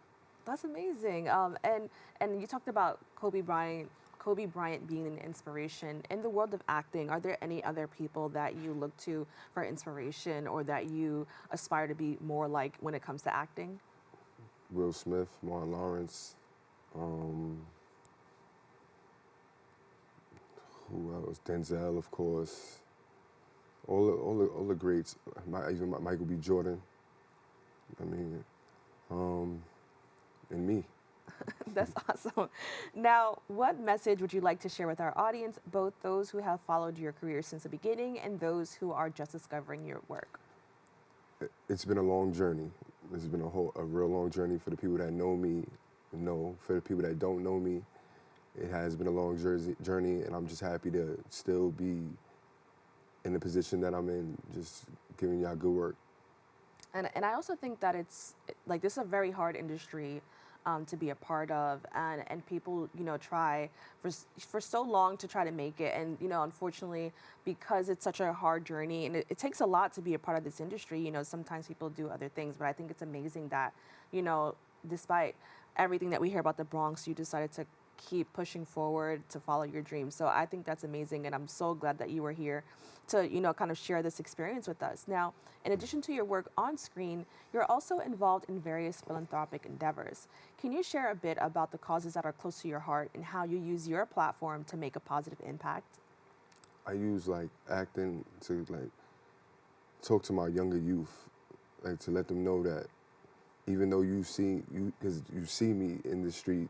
A: That's amazing. And you talked about Kobe Bryant being an inspiration. In the world of acting, are there any other people that you look to for inspiration or that you aspire to be more like when it comes to acting?
D: Will Smith, Martin Lawrence, who else? Denzel, of course. All the greats. Even Michael B. Jordan. I mean, and me.
A: That's awesome. Now, what message would you like to share with our audience, both those who have followed your career since the beginning and those who are just discovering your work?
D: It's been a long journey. It's been a real long journey. For the people that know me, for the people that don't know me, it has been a long journey, and I'm just happy to still be in the position that I'm in, just giving y'all good work.
A: And I also think that it's like, this is a very hard industry to be a part of, and people, you know, try for so long to try to make it, and, you know, unfortunately, because it's such a hard journey, and it takes a lot to be a part of this industry, you know, sometimes people do other things, but I think it's amazing that, you know, despite everything that we hear about the Bronx, you decided to keep pushing forward to follow your dreams. So I think that's amazing, and I'm so glad that you were here to, you know, kind of share this experience with us. Now, in addition to your work on screen, you're also involved in various philanthropic endeavors. Can you share a bit about the causes that are close to your heart and how you use your platform to make a positive impact?
D: I use, like, acting to, like, talk to my younger youth, like, to let them know that even though because you see me in the street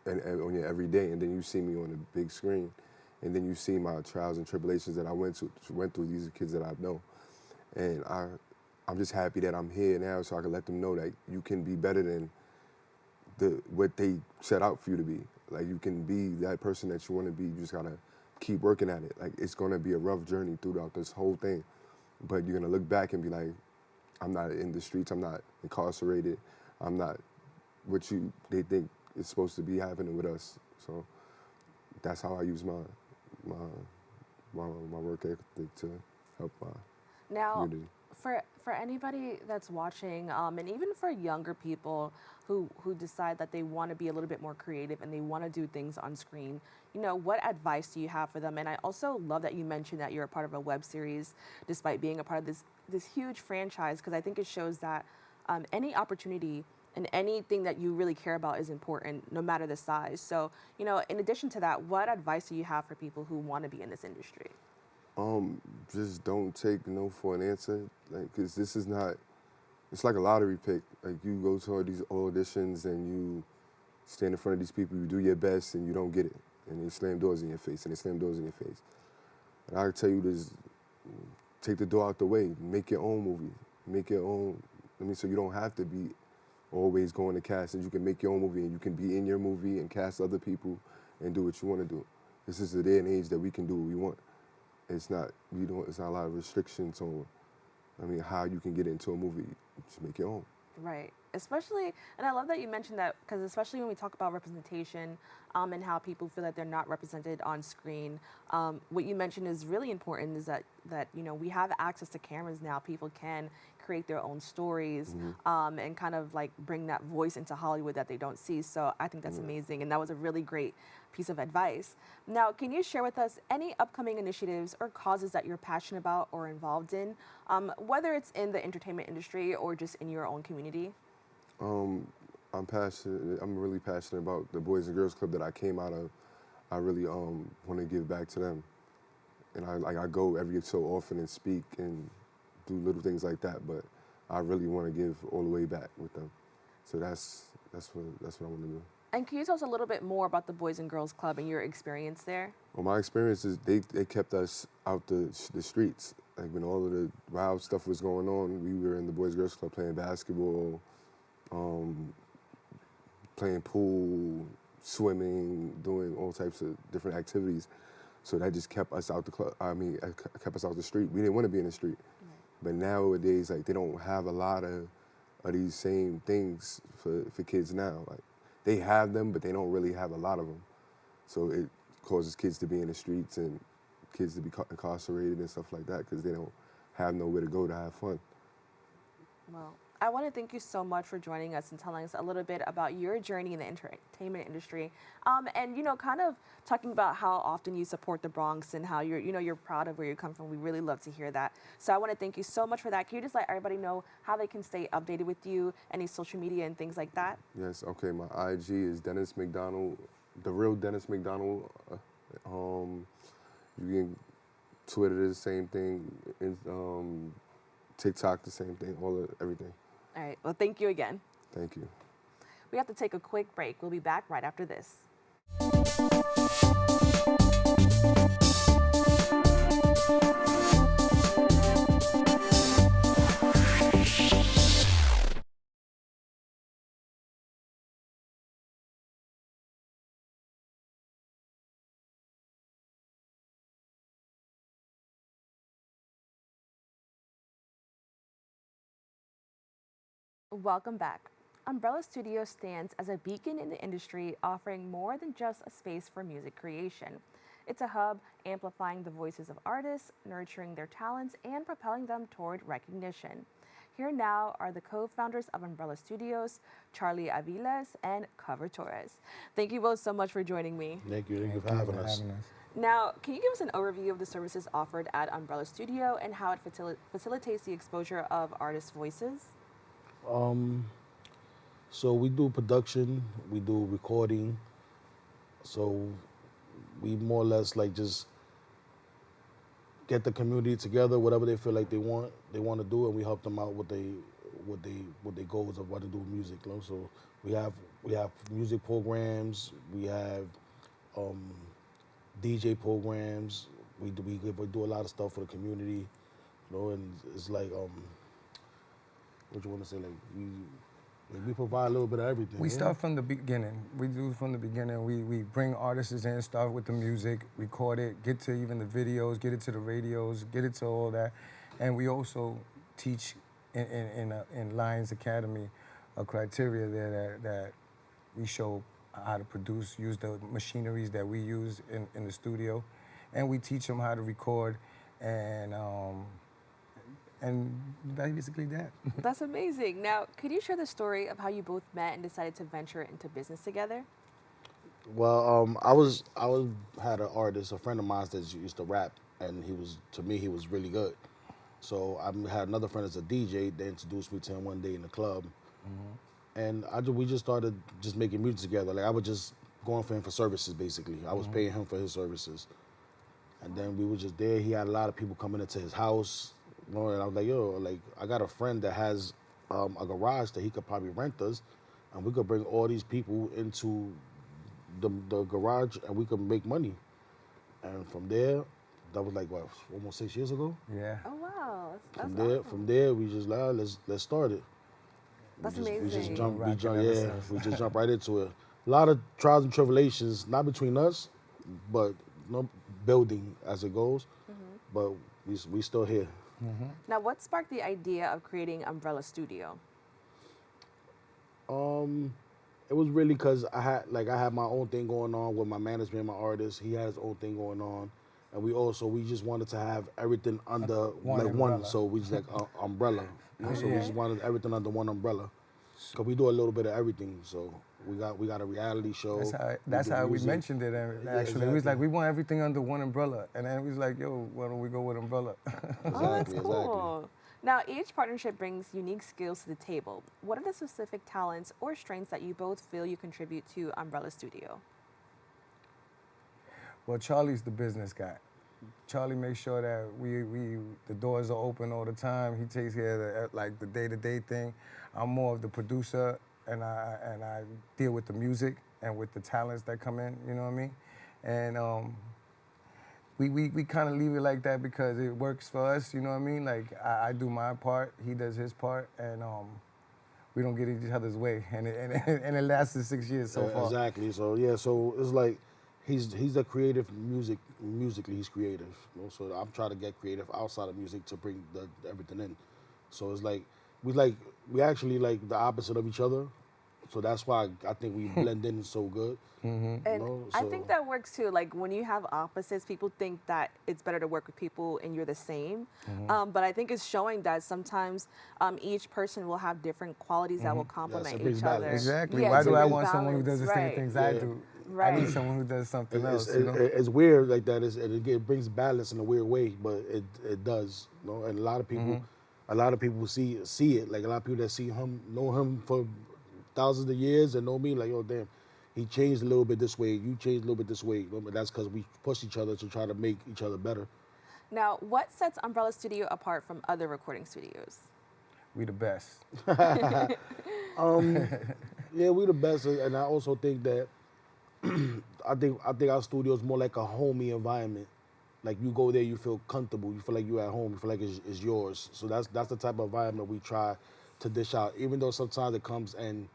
D: and on your every day, and then you see me on the big screen, and then you see my trials and tribulations that I went through. These are kids that I know, and I'm just happy that I'm here now, so I can let them know that you can be better than what they set out for you to be. Like, you can be that person that you want to be. You just gotta keep working at it. Like, it's gonna be a rough journey throughout this whole thing, but you're gonna look back and be like, I'm not in the streets. I'm not incarcerated. I'm not what they think is supposed to be happening with us. So that's how I use my work ethic to help my community.
A: For anybody that's watching, and even for younger people who decide that they want to be a little bit more creative and they want to do things on screen, what advice do you have for them? And I also love that you mentioned that you're a part of a web series, despite being a part of this huge franchise, because I think it shows that any opportunity and anything that you really care about is important, no matter the size. So, in addition to that, what advice do you have for people who want to be in this industry?
D: Just don't take no for an answer, like, cause this is not. It's like a lottery pick. Like, you go to all these auditions and you stand in front of these people, you do your best, and you don't get it, and they slam doors in your face, and they slam doors in your face. And I can tell you this: take the door out the way, make your own movie, make your own. So you don't have to be always going to castings. You can make your own movie, and you can be in your movie and cast other people and do what you want to do. This is the day and age that we can do what we want. It's not a lot of restrictions on, how you can get into a movie. Just make your own.
A: Right. Especially, and I love that you mentioned that, because especially when we talk about representation and how people feel that they're not represented on screen, what you mentioned is really important, is that we have access to cameras now. People can create their own stories and kind of like bring that voice into Hollywood that they don't see. So I think that's amazing, and that was a really great piece of advice. Now, can you share with us any upcoming initiatives or causes that you're passionate about or involved in, whether it's in the entertainment industry or just in your own community?
D: I'm passionate. I'm really passionate about the Boys and Girls Club that I came out of. I really want to give back to them, and I go every so often and speak and do little things like that. But I really want to give all the way back with them. So that's what I want to do.
A: And can you tell us a little bit more about the Boys and Girls Club and your experience there?
D: Well, my experience is they kept us out the streets. Like, when all of the wild stuff was going on, we were in the Boys and Girls Club playing basketball, playing pool, swimming, doing all types of different activities. So that just kept us out the club. Kept us out the street. We didn't want to be in the street. Right. But nowadays, like, they don't have a lot of these same things for kids now. Like, they have them, but they don't really have a lot of them. So it causes kids to be in the streets and kids to be incarcerated and stuff like that, because they don't have nowhere to go to have fun.
A: Well, I want to thank you so much for joining us and telling us a little bit about your journey in the entertainment industry, and kind of talking about how often you support the Bronx and how you're proud of where you come from. We really love to hear that. So I want to thank you so much for that. Can you just let everybody know how they can stay updated with you, any social media and things like that?
D: Yes. Okay. My IG is Dennis McDonald, the real Dennis McDonald. You can Twitter the same thing, TikTok the same thing, everything.
A: All right. Well, thank you again.
D: Thank you.
A: We have to take a quick break. We'll be back right after this. Welcome back. Umbrella Studio stands as a beacon in the industry, offering more than just a space for music creation. It's a hub amplifying the voices of artists, nurturing their talents, and propelling them toward recognition. Here now are the co-founders of Umbrella Studios, Charlie Aviles and Torres. Thank you both so much for joining me.
E: Thank you for having us.
A: Now, can you give us an overview of the services offered at Umbrella Studio and how it facilitates the exposure of artists' voices?
E: So we do production, we do recording. So we more or less like just get the community together, whatever they feel like they want to do, and we help them out with their goals of what to do with music. You know? So we have music programs, we have DJ programs. We do a lot of stuff for the community, and it's like what you want to say, like we provide a little bit of everything.
F: We start from the beginning. We do from the beginning. We bring artists in, start with the music, record it, get to even the videos, get it to the radios, get it to all that, and we also teach in Lions Academy a criteria there that we show how to produce, use the machineries that we use in the studio, and we teach them how to record, and basically that.
A: That's amazing. Now, could you share the story of how you both met and decided to venture into business together?
E: Well, I had an artist, a friend of mine that used to rap, and he was really good. So I had another friend that's a DJ. They introduced me to him one day in the club, and we just started just making music together. Like I was just going for him for services, basically. I was paying him for his services, and then we were just there. He had a lot of people coming into his house. And I was like, yo, like I got a friend that has a garage that he could probably rent us, and we could bring all these people into the garage and we could make money. And from there, that was like what, almost 6 years ago.
F: Yeah.
A: Oh wow, that's awesome.
E: From there, we just like let's start it.
A: That's
E: We just
A: amazing.
E: jump right into it. A lot of trials and tribulations, not between us, but building as it goes. But we still here.
A: Now, what sparked the idea of creating Umbrella Studio?
E: It was really because I had my own thing going on with my management, my artist. He had his own thing going on, and we just wanted to have everything under one.
F: umbrella.
E: So we just umbrella. So we just wanted everything under one umbrella. Cause we do a little bit of everything. So we got a reality show.
F: That's how we
E: music.
F: mentioned it. Actually, we was like, we want everything under one umbrella, and then we was like, yo, why don't we go with umbrella?
A: Oh, that's cool. Now, each partnership brings unique skills to the table. What are the specific talents or strengths that you both feel you contribute to Umbrella Studio?
F: Well, Charlie's the business guy. Charlie makes sure that the doors are open all the time. He takes care of the day-to-day thing. I'm more of the producer, and I deal with the music and with the talents that come in. You know what I mean? And we kind of leave it like that because it works for us. You know what I mean? Like I do my part, he does his part, and we don't get in each other's way. And it lasted 6 years so far.
E: Exactly. So yeah. So it's like. He's a creative musically he's creative. So I'm trying to get creative outside of music to bring everything in. So it's like we actually like the opposite of each other. So that's why I think we blend in so good.
A: And I think that works too. Like when you have opposites, people think that it's better to work with people and you're the same. But I think it's showing that sometimes each person will have different qualities that will complement each other.
F: Exactly.
A: Yeah,
F: Why
A: to
F: do I
A: bring
F: want someone who does the same
A: balance,
F: things I do?
A: Right.
F: I need someone who does something else.
E: It's weird like that. It brings balance in a weird way, but it does. And a lot of people see it. Like a lot of people that see him know him for thousands of years and know me like, oh damn, he changed a little bit this way. You changed a little bit this way. But that's because we push each other to try to make each other better.
A: Now, what sets Umbrella Studio apart from other recording studios?
F: We the best.
E: Yeah, we the best, and I also think that I think our studio is more like a homey environment. Like you go there, you feel comfortable. You feel like you're at home. You feel like it's yours. So that's the type of environment we try to dish out. Even though sometimes it comes and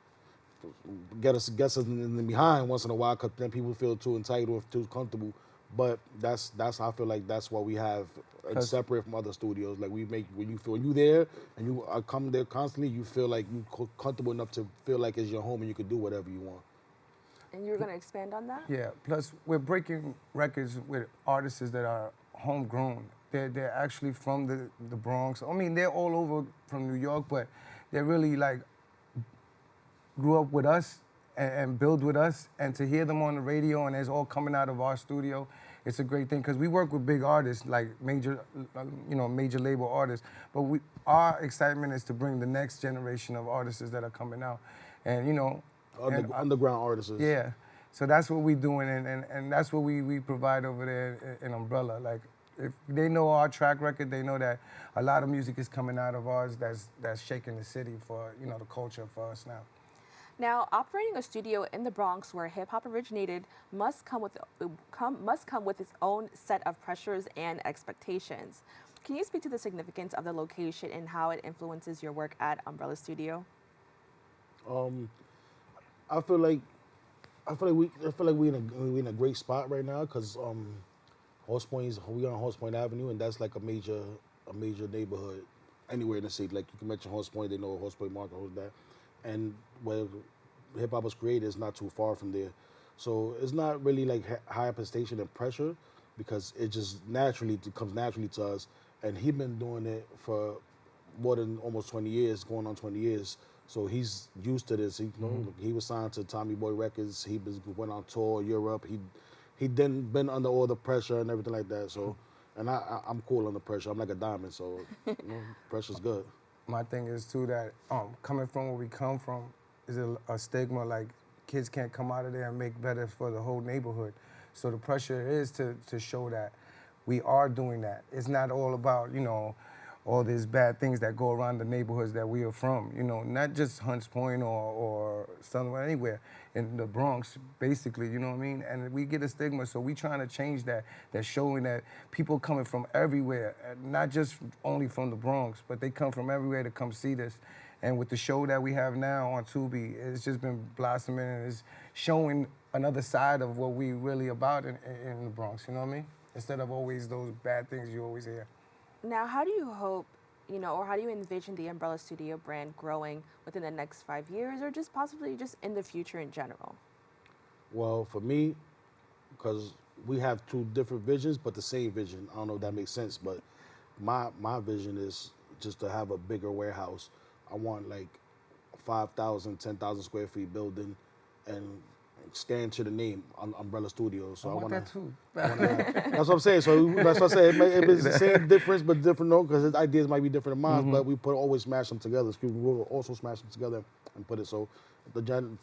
E: gets us in the behind once in a while, because then people feel too entitled, too comfortable. But that's I feel like that's what we have separate from other studios. Like we make when you there and you come there constantly, you feel like you comfortable enough to feel like it's your home and you can do whatever you want.
A: And you're going to expand on that?
F: Yeah. Plus, we're breaking records with artists that are homegrown. They're actually from the Bronx. I mean, they're all over from New York, but they're really like grew up with us and build with us, and to hear them on the radio and it's all coming out of our studio, it's a great thing because we work with big artists like major label artists. But our excitement is to bring the next generation of artists that are coming out, and
E: underground artists.
F: Yeah, so that's what we're doing, and that's what we provide over there in Umbrella. Like if they know our track record, they know that a lot of music is coming out of ours that's shaking the city for the culture for us now.
A: Now, operating a studio in the Bronx where hip hop originated must come with its own set of pressures and expectations. Can you speak to the significance of the location and how it influences your work at Umbrella Studio?
E: Um, I feel like we in a great spot right now because we on Horse Point Avenue, and that's like a major neighborhood anywhere in the city. Like you can mention Horse Point, they know Horse Point Market, who's that, and where hip hop was created is not too far from there. So it's not really like high up in station and pressure because it just comes naturally to us. And he's been doing it for more than almost 20 years, going on 20 years. So he's used to this. He was signed to Tommy Boy Records. Went on tour Europe. He didn't been under all the pressure and everything like that. So, and I'm cool under pressure. I'm like a diamond. So, pressure's good.
F: My thing is too that coming from where we come from is a stigma, like kids can't come out of there and make better for the whole neighborhood. So the pressure is to show that we are doing that. It's not all about, all these bad things that go around the neighborhoods that we are from, not just Hunts Point or somewhere, anywhere in the Bronx, basically, you know what I mean? And we get a stigma, so we trying to change that, showing that people coming from everywhere, not just only from the Bronx, but they come from everywhere to come see this. And with the show that we have now on Tubi, it's just been blossoming and it's showing another side of what we really about in the Bronx, you know what I mean? Instead of always those bad things you always hear.
A: Now, how do you hope, or how do you envision the Umbrella Studio brand growing within the next 5 years or just possibly just in the future in general?
E: Well, for me, because we have two different visions, but the same vision. I don't know if that makes sense, but my vision is just to have a bigger warehouse. I want like 5,000, 10,000 square feet building and stand to the name Umbrella Studios. So
F: I want that too.
E: That's what I'm saying. So that's what I say. It's the same difference, but different note because his ideas might be different than mine. But we always smash them together. We'll also smash them together and put it. So,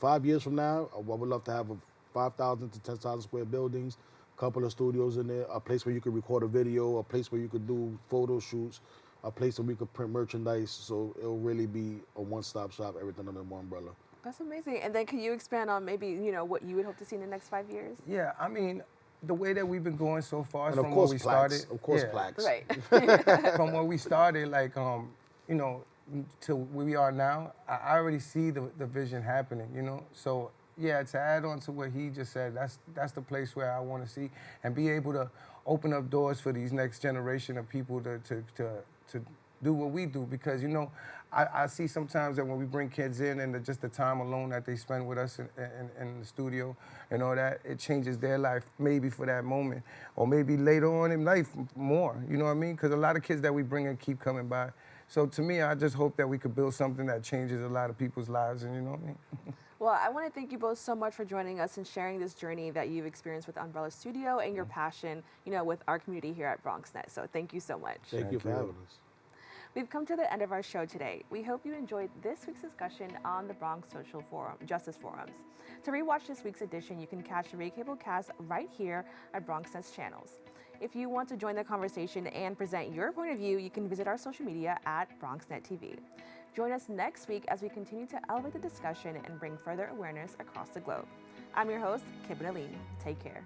E: 5 years from now, I would love to have 5,000 to 10,000 square buildings, a couple of studios in there, a place where you could record a video, a place where you could do photo shoots, a place where we could print merchandise. So it'll really be a one-stop shop, everything under one umbrella.
A: That's amazing. And then can you expand on maybe, what you would hope to see in the next 5 years?
F: Yeah, I mean, the way that we've been going so far
E: and
F: from where we started.
E: Of course, plaques.
A: Right.
F: From where we started, like, to where we are now, I already see the vision happening, So, yeah, to add on to what he just said, that's the place where I want to see and be able to open up doors for these next generation of people to do what we do because, I see sometimes that when we bring kids in and just the time alone that they spend with us in the studio and all that, it changes their life maybe for that moment or maybe later on in life more, you know what I mean? Because a lot of kids that we bring in keep coming by. So to me, I just hope that we could build something that changes a lot of people's lives and you know what I mean?
A: Well, I want to thank you both so much for joining us and sharing this journey that you've experienced with Umbrella Studio and your passion, with our community here at BronxNet. So thank you so much.
E: Thank you for having us.
A: We've come to the end of our show today. We hope you enjoyed this week's discussion on the Bronx Social Justice Forums. To rewatch this week's edition, you can catch the Cable cast right here at BronxNet's channels. If you want to join the conversation and present your point of view, you can visit our social media at BronxNet TV. Join us next week as we continue to elevate the discussion and bring further awareness across the globe. I'm your host, Kibin. Take care.